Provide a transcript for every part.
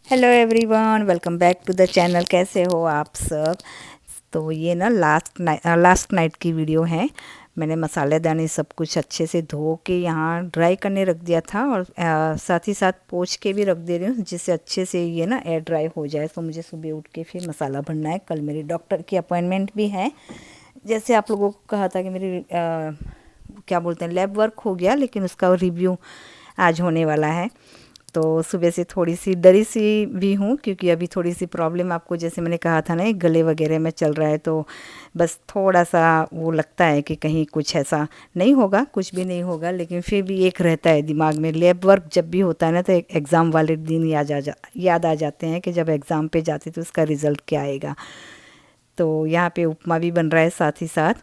Hello everyone, welcome back to the channel. कैसे हो आप सब? तो ये ना लास्ट नाइट की वीडियो है। मैंने मसालेदानी सब कुछ अच्छे से धो के यहाँ ड्राई करने रख दिया था और साथ ही साथ पोंछ के भी रख दे रही हूँ, जिससे अच्छे से ये ना एयर ड्राई हो जाए। तो मुझे सुबह उठ के फिर मसाला भरना है। कल मेरी डॉक्टर की अपॉइंटमेंट भी है। जैसे आप लोगों को कहा था कि मेरी क्या बोलते हैं, लैब वर्क हो गया, लेकिन उसका रिव्यू आज होने वाला है। तो सुबह से थोड़ी सी डरी सी भी हूँ, क्योंकि अभी थोड़ी सी प्रॉब्लम, आपको जैसे मैंने कहा था ना, एक गले वगैरह में चल रहा है। तो बस थोड़ा सा वो लगता है कि कहीं कुछ ऐसा नहीं होगा, कुछ भी नहीं होगा, लेकिन फिर भी एक रहता है दिमाग में। लैब वर्क जब भी होता है ना, तो एक एग्ज़ाम वाले दिन याद आ जाते हैं कि जब एग्ज़ाम पे जाते तो उसका रिज़ल्ट क्या आएगा। तो यहाँ पे उपमा भी बन रहा है साथ ही साथ,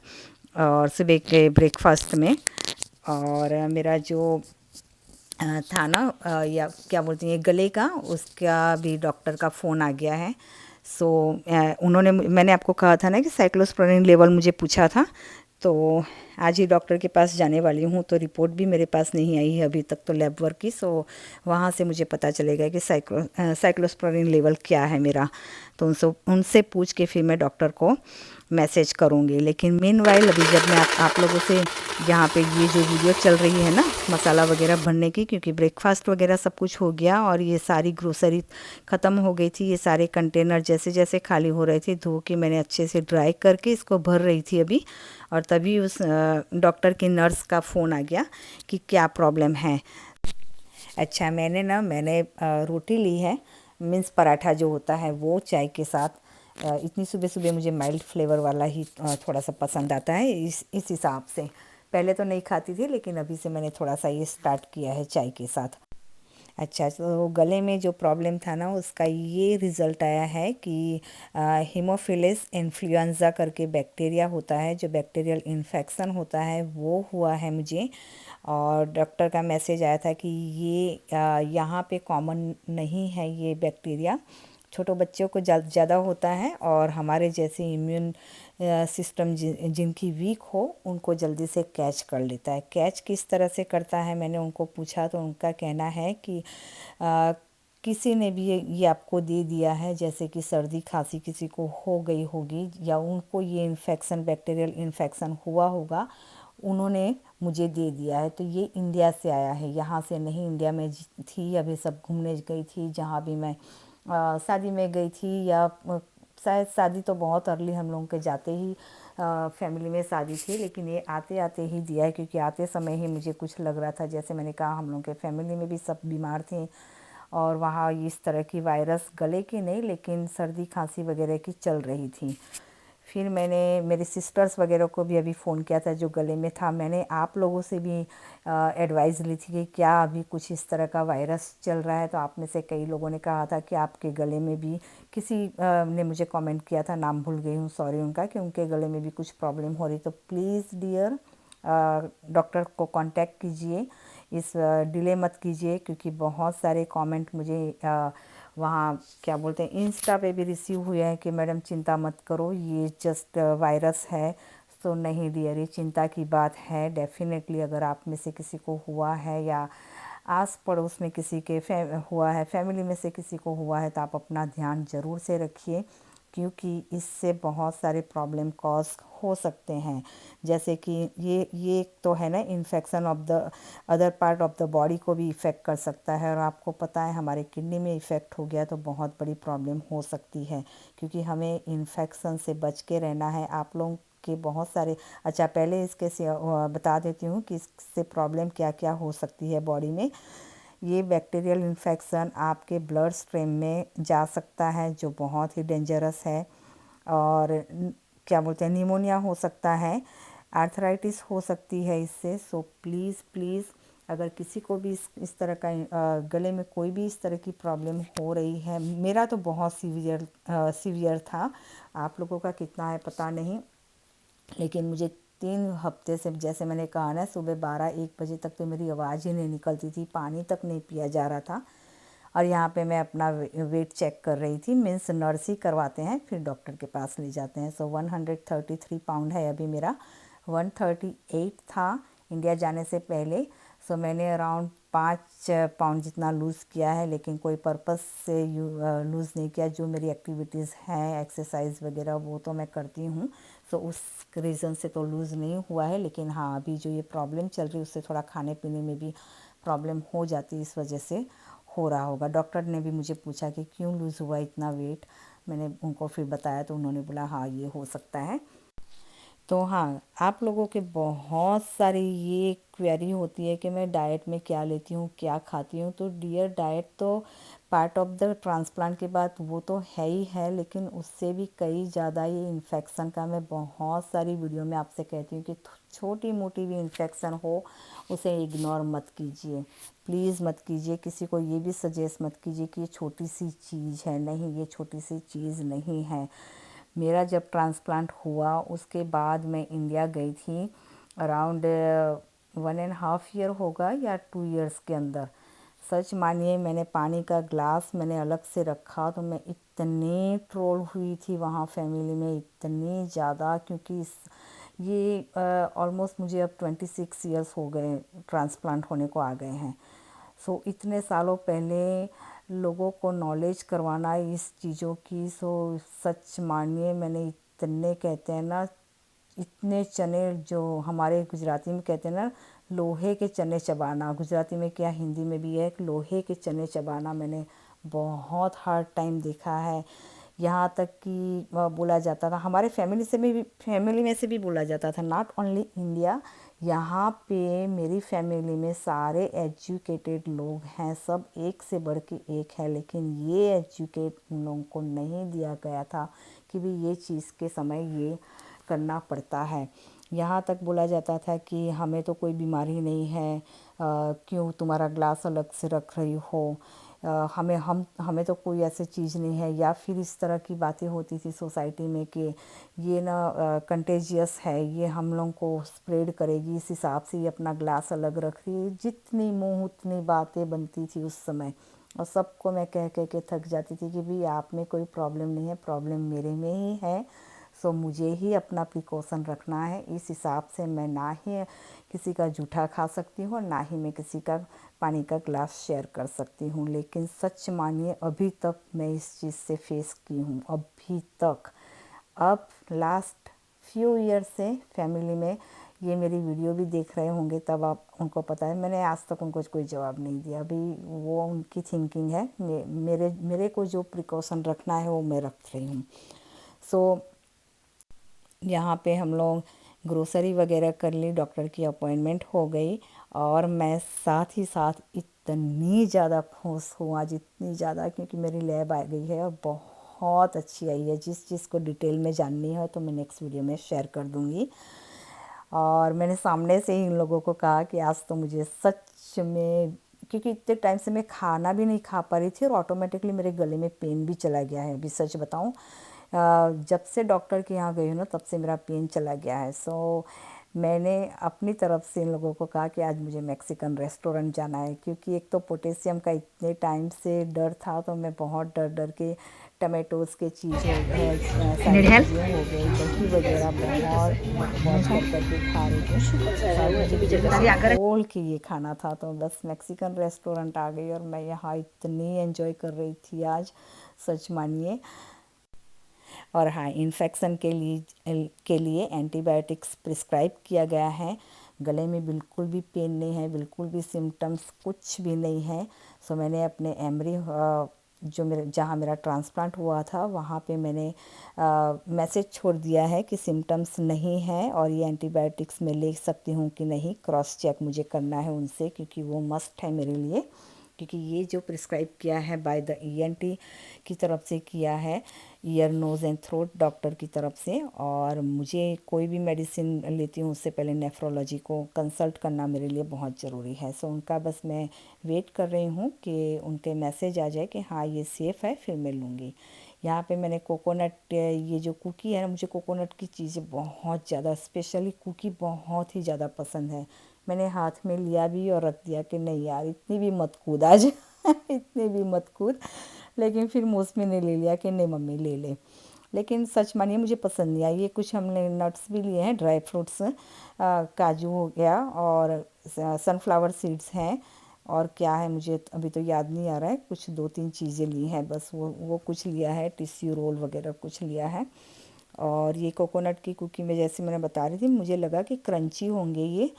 और सुबह के ब्रेकफास्ट में। और मेरा जो था ना, या क्या बोलते हैं, गले का, उसका भी डॉक्टर का फ़ोन आ गया है। सो मैंने आपको कहा था ना कि साइक्लोस्पोरिन लेवल मुझे पूछा था। तो आज ही डॉक्टर के पास जाने वाली हूँ। तो रिपोर्ट भी मेरे पास नहीं आई है अभी तक, तो लैब वर्क की। सो वहाँ से मुझे पता चलेगा कि साइक्लोस्पोरिन लेवल क्या है मेरा। तो उनसे उनसे पूछ के फिर मैं डॉक्टर को मैसेज करूँगी। लेकिन मीनवाइल अभी जब मैं आप लोगों से यहाँ पे ये जो वीडियो चल रही है ना, मसाला वगैरह भरने की, क्योंकि ब्रेकफास्ट वगैरह सब कुछ हो गया और ये सारी ग्रोसरी ख़त्म हो गई थी। ये सारे कंटेनर जैसे जैसे खाली हो रहे थे, धो के मैंने अच्छे से ड्राई करके इसको भर रही थी अभी। और तभी उस डॉक्टर की नर्स का फ़ोन आ गया कि क्या प्रॉब्लम है। अच्छा, मैंने रोटी ली है, मीन्स पराठा जो होता है वो, चाय के साथ। इतनी सुबह सुबह मुझे माइल्ड फ्लेवर वाला ही थोड़ा सा पसंद आता है, इस हिसाब से। पहले तो नहीं खाती थी, लेकिन अभी से मैंने थोड़ा सा ये स्टार्ट किया है चाय के साथ। अच्छा, तो गले में जो प्रॉब्लम था ना, उसका ये रिज़ल्ट आया है कि हीमोफिलस इन्फ्लुएंजा करके बैक्टीरिया होता है, जो बैक्टीरियल इन्फेक्शन होता है वो हुआ है मुझे। और डॉक्टर का मैसेज आया था कि ये यहाँ पे कॉमन नहीं है ये बैक्टीरिया। छोटों बच्चों को ज़्यादा होता है, और हमारे जैसे इम्यून सिस्टम जिनकी वीक हो, उनको जल्दी से कैच कर लेता है। कैच किस तरह से करता है, मैंने उनको पूछा तो उनका कहना है कि आ, किसी ने भी ये आपको दे दिया है, जैसे कि सर्दी खांसी किसी को हो गई होगी, या उनको ये इन्फेक्शन, बैक्टीरियल इन्फेक्शन हुआ होगा, उन्होंने मुझे दे दिया है। तो ये इंडिया से आया है, यहाँ से नहीं। इंडिया में थी, अभी सब घूमने गई थी, जहाँ भी मैं शादी में गई थी, या शायद शादी तो बहुत अर्ली हम लोगों के जाते ही फैमिली में शादी थी, लेकिन ये आते आते ही दिया है, क्योंकि आते समय ही मुझे कुछ लग रहा था। जैसे मैंने कहा, हम लोगों के फैमिली में भी सब बीमार थे, और वहाँ इस तरह की वायरस, गले की नहीं लेकिन सर्दी खांसी वगैरह की चल रही थी। फिर मैंने मेरे सिस्टर्स वगैरह को भी अभी फ़ोन किया था जो गले में था। मैंने आप लोगों से भी एडवाइस ली थी कि क्या अभी कुछ इस तरह का वायरस चल रहा है। तो आप में से कई लोगों ने कहा था कि आपके गले में भी, किसी ने मुझे कमेंट किया था, नाम भूल गई हूँ, सॉरी उनका, कि उनके गले में भी कुछ प्रॉब्लम हो रही। तो प्लीज़ डियर, डॉक्टर को कांटेक्ट कीजिए, इस डिले मत कीजिए, क्योंकि बहुत सारे कमेंट मुझे वहाँ क्या बोलते हैं, इंस्टा पे भी रिसीव हुए हैं कि मैडम चिंता मत करो, ये जस्ट वायरस है। तो नहीं डियर, ये चिंता की बात है। डेफिनेटली अगर आप में से किसी को हुआ है, या आस पड़ोस में किसी के हुआ है, फैमिली में से किसी को हुआ है, तो आप अपना ध्यान ज़रूर से रखिए, क्योंकि इससे बहुत सारे प्रॉब्लम कॉज हो सकते हैं। जैसे कि ये तो है ना, infection of the other part of the body को भी इफ़ेक्ट कर सकता है। और आपको पता है, हमारे किडनी में इफ़ेक्ट हो गया तो बहुत बड़ी प्रॉब्लम हो सकती है, क्योंकि हमें इन्फेक्शन से बच के रहना है। आप लोगों के बहुत सारे, अच्छा पहले इसके से बता देती हूँ कि इससे प्रॉब्लम क्या क्या हो सकती है बॉडी में। ये बैक्टीरियल इन्फेक्शन आपके ब्लड स्ट्रीम में जा सकता है, जो बहुत ही डेंजरस है। और क्या बोलते हैं, निमोनिया हो सकता है, आर्थराइटिस हो सकती है इससे। सो प्लीज़ प्लीज़, अगर किसी को भी इस तरह का गले में कोई भी इस तरह की प्रॉब्लम हो रही है, मेरा तो बहुत सीवियर था, आप लोगों का कितना है पता नहीं, लेकिन मुझे 3 हफ्ते से, जैसे मैंने कहा ना, सुबह 12-1 बजे तक तो मेरी आवाज़ ही नहीं निकलती थी, पानी तक नहीं पिया जा रहा था। और यहाँ पे मैं अपना वेट चेक कर रही थी, मीन्स नर्स ही करवाते हैं, फिर डॉक्टर के पास ले जाते हैं। सो 133 पाउंड है अभी मेरा, 138 था इंडिया जाने से पहले। सो मैंने अराउंड 5 पाउंड जितना लूज़ किया है, लेकिन कोई पर्पस से लूज़ नहीं किया। जो मेरी एक्टिविटीज़ हैं, एक्सरसाइज वगैरह, वो तो मैं करती हूँ, सो उस रीज़न से तो लूज़ नहीं हुआ है। लेकिन हाँ, अभी जो ये प्रॉब्लम चल रही है उससे थोड़ा खाने पीने में भी प्रॉब्लम हो जाती है, इस वजह से हो रहा होगा। डॉक्टर ने भी मुझे पूछा कि क्यों लूज़ हुआ इतना वेट, मैंने उनको फिर बताया तो उन्होंने बोला हाँ ये हो सकता है। तो हाँ, आप लोगों के बहुत सारी ये क्वेरी होती है कि मैं डाइट में क्या लेती हूँ, क्या खाती हूँ। तो डियर, डाइट तो पार्ट ऑफ द ट्रांसप्लांट के बाद वो तो है ही है, लेकिन उससे भी कई ज़्यादा ये इन्फेक्शन का मैं बहुत सारी वीडियो में आपसे कहती हूँ कि छोटी मोटी भी इन्फेक्शन हो उसे इग्नोर मत कीजिए, प्लीज़ मत कीजिए। किसी को ये भी सजेस्ट मत कीजिए कि ये छोटी सी चीज़ है, नहीं, ये छोटी सी चीज़ नहीं है। मेरा जब ट्रांसप्लांट हुआ उसके बाद मैं इंडिया गई थी, अराउंड 1.5 ईयर होगा या 2 इयर्स के अंदर। सच मानिए, मैंने पानी का ग्लास मैंने अलग से रखा तो मैं इतनी ट्रोल हुई थी वहाँ फैमिली में, इतनी ज़्यादा, क्योंकि ये ऑलमोस्ट मुझे अब 26 इयर्स हो गए ट्रांसप्लांट होने को आ गए हैं। सो इतने सालों पहले लोगों को नॉलेज करवाना इस चीज़ों की, सो सच मानिए, मैंने इतने, कहते हैं ना, इतने चने, जो हमारे गुजराती में कहते हैं ना, लोहे के चने चबाना, गुजराती में क्या हिंदी में भी है, लोहे के चने चबाना, मैंने बहुत हार्ड टाइम देखा है। यहाँ तक कि बोला जाता था हमारे फैमिली में से भी बोला जाता था, नॉट ओनली इंडिया, यहाँ पे मेरी फैमिली में सारे एजुकेटेड लोग हैं, सब एक से बढ़ के एक है, लेकिन ये एजुकेट उन लोगों को नहीं दिया गया था कि भी ये चीज़ के समय ये करना पड़ता है। यहाँ तक बोला जाता था कि हमें तो कोई बीमारी नहीं है, क्यों तुम्हारा ग्लास अलग से रख रही हो, हमें तो कोई ऐसी चीज़ नहीं है। या फिर इस तरह की बातें होती थी सोसाइटी में कि ये ना कंटेजियस है, ये हम लोग को स्प्रेड करेगी, इस हिसाब से ये अपना ग्लास अलग रख रही है। जितनी मुँह उतनी बातें बनती थी उस समय, और सबको मैं कह कह के थक जाती थी कि भाई आप में कोई प्रॉब्लम नहीं है, प्रॉब्लम मेरे में ही है। सो मुझे ही अपना प्रिकॉशन रखना है। इस हिसाब से मैं ना ही किसी का जूठा खा सकती हूँ और ना ही मैं किसी का पानी का ग्लास शेयर कर सकती हूँ। लेकिन सच मानिए, अभी तक मैं इस चीज़ से फेस की हूँ, अभी तक। अब लास्ट फ्यू ईयर से फैमिली में ये मेरी वीडियो भी देख रहे होंगे, तब आप उनको पता है, मैंने आज तक उनको कोई जवाब नहीं दिया। अभी वो उनकी थिंकिंग है, मेरे को जो प्रिकॉशन रखना है वो मैं रख रही हूँ। सो यहाँ पे हम लोग ग्रोसरी वगैरह कर ली, डॉक्टर की अपॉइंटमेंट हो गई, और मैं साथ ही साथ इतनी ज़्यादा खुश हूँ आज, इतनी ज़्यादा, क्योंकि मेरी लैब आ गई है और बहुत अच्छी आई है। जिस चीज़ को डिटेल में जाननी है तो मैं नेक्स्ट वीडियो में शेयर कर दूँगी। और मैंने सामने से ही इन लोगों को कहा कि आज तो मुझे सच में, क्योंकि इतने टाइम से मैं खाना भी नहीं खा पा रही थी और ऑटोमेटिकली मेरे गले में पेन भी चला गया है। अभी सच बताऊं, जब से डॉक्टर के यहाँ गई हूँ ना, तब से मेरा पेन चला गया है। सो मैंने अपनी तरफ से इन लोगों को कहा कि आज मुझे मैक्सिकन रेस्टोरेंट जाना है, क्योंकि एक तो पोटेशियम का इतने टाइम से डर था, तो मैं बहुत डर डर के टमेटोज़ के चीज़ हो गए, सारी चीज़ें हो गई, दही वगैरह बहुत वॉच कर करके खा रही थी। साथ मुझे दिल खोल के ये खाना था, तो बस मैक्सिकन रेस्टोरेंट आ गई और मैं यहाँ इतनी एंजॉय कर रही थी आज, सच मानिए। और हाँ, इन्फेक्शन के लिए एंटीबायोटिक्स प्रिस्क्राइब किया गया है। गले में बिल्कुल भी पेन नहीं है, बिल्कुल भी सिम्टम्स कुछ भी नहीं है। सो मैंने अपने एमरी, जो मेरे जहाँ मेरा ट्रांसप्लांट हुआ था, वहाँ पे मैंने मैसेज छोड़ दिया है कि सिम्टम्स नहीं है और ये एंटीबायोटिक्स मैं ले सकती हूँ कि नहीं, क्रॉस चेक मुझे करना है उनसे, क्योंकि वो मस्ट है मेरे लिए। क्योंकि ये जो प्रिस्क्राइब किया है बाय द ईएनटी की तरफ से किया है, ear nose and throat doctor की तरफ से। और मुझे कोई भी मेडिसिन लेती हूँ उससे पहले नेफ्रोलॉजी को कंसल्ट करना मेरे लिए बहुत ज़रूरी है। सो उनका बस मैं वेट कर रही हूँ कि उनके मैसेज आ जाए कि हाँ ये सेफ़ है, फिर मैं लूँगी। यहाँ पे मैंने कोकोनट, ये जो कुकी है ना, मुझे कोकोनट की चीज़ें बहुत ज़्यादा, स्पेशली कुकी बहुत ही ज़्यादा पसंद है। मैंने हाथ में लिया भी और रख दिया कि नहीं यार, इतनी भी मत कूद आज इतनी भी मत कूद। लेकिन फिर मौसमी ने ले लिया कि नहीं मम्मी ले ले। लेकिन सच मानिए मुझे पसंद नहीं आई। ये कुछ हमने नट्स भी लिए हैं, ड्राई फ्रूट्स, काजू हो गया और सनफ्लावर सीड्स हैं, और क्या है मुझे अभी तो याद नहीं आ रहा है, कुछ 2-3 चीज़ें ली हैं बस, वो कुछ लिया है, टिश्यू रोल वगैरह कुछ लिया है। और ये कोकोनट की कुकी में जैसे मैंने बता रही थी, मुझे लगा कि क्रंची होंगे ये,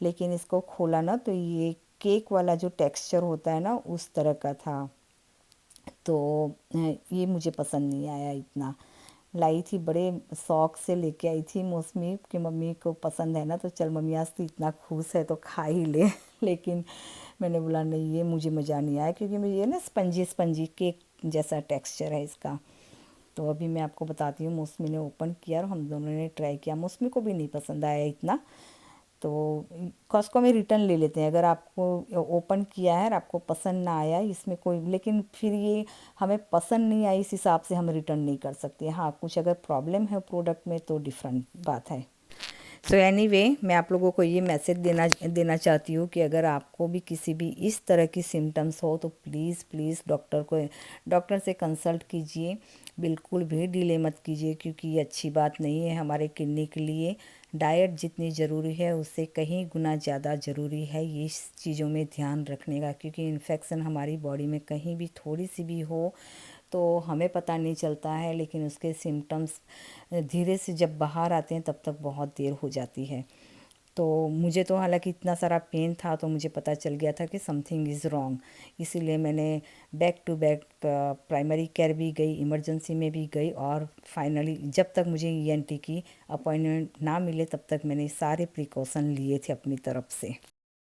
लेकिन इसको खोला ना तो ये केक वाला जो टेक्सचर होता है ना उस तरह का था। तो ये मुझे पसंद नहीं आया इतना। लाई थी बड़े शौक से लेके आई थी मौसमी कि मम्मी को पसंद है ना, तो चल मम्मी आज तो इतना खुश है तो खा ही ले लेकिन मैंने बोला नहीं, ये मुझे मज़ा नहीं आया क्योंकि मुझे ये ना स्पंजी स्पंजी केक जैसा टेक्सचर है इसका। तो अभी मैं आपको बताती हूँ, मौसमी ने ओपन किया और हम दोनों ने ट्राई किया, मौसमी को भी नहीं पसंद आया इतना। तो कॉस्को में रिटर्न ले लेते हैं, अगर आपको ओपन किया है और आपको पसंद ना आया इसमें कोई, लेकिन फिर ये हमें पसंद नहीं आई इस हिसाब से हम रिटर्न नहीं कर सकते। हाँ, कुछ अगर प्रॉब्लम है प्रोडक्ट में तो डिफरेंट बात है। सो एनीवे, मैं आप लोगों को ये मैसेज देना चाहती हूँ कि अगर आपको भी किसी भी इस तरह की सिम्टम्स हो तो प्लीज़ प्लीज़ डॉक्टर से कंसल्ट कीजिए। बिल्कुल भी डिले मत कीजिए क्योंकि ये अच्छी बात नहीं है हमारे किडनी के लिए। डाइट जितनी ज़रूरी है उससे कहीं गुना ज़्यादा ज़रूरी है ये इस चीज़ों में ध्यान रखने का, क्योंकि इन्फेक्शन हमारी बॉडी में कहीं भी थोड़ी सी भी हो तो हमें पता नहीं चलता है, लेकिन उसके सिम्टम्स धीरे से जब बाहर आते हैं तब तक बहुत देर हो जाती है। तो मुझे तो हालांकि इतना सारा पेन था तो मुझे पता चल गया था कि समथिंग इज़ रॉन्ग, इसीलिए मैंने back to back primary care भी गई, इमरजेंसी में भी गई, और फाइनली जब तक मुझे ईएनटी की अपॉइंटमेंट ना मिले तब तक मैंने सारे प्रिकॉशन लिए थे अपनी तरफ से।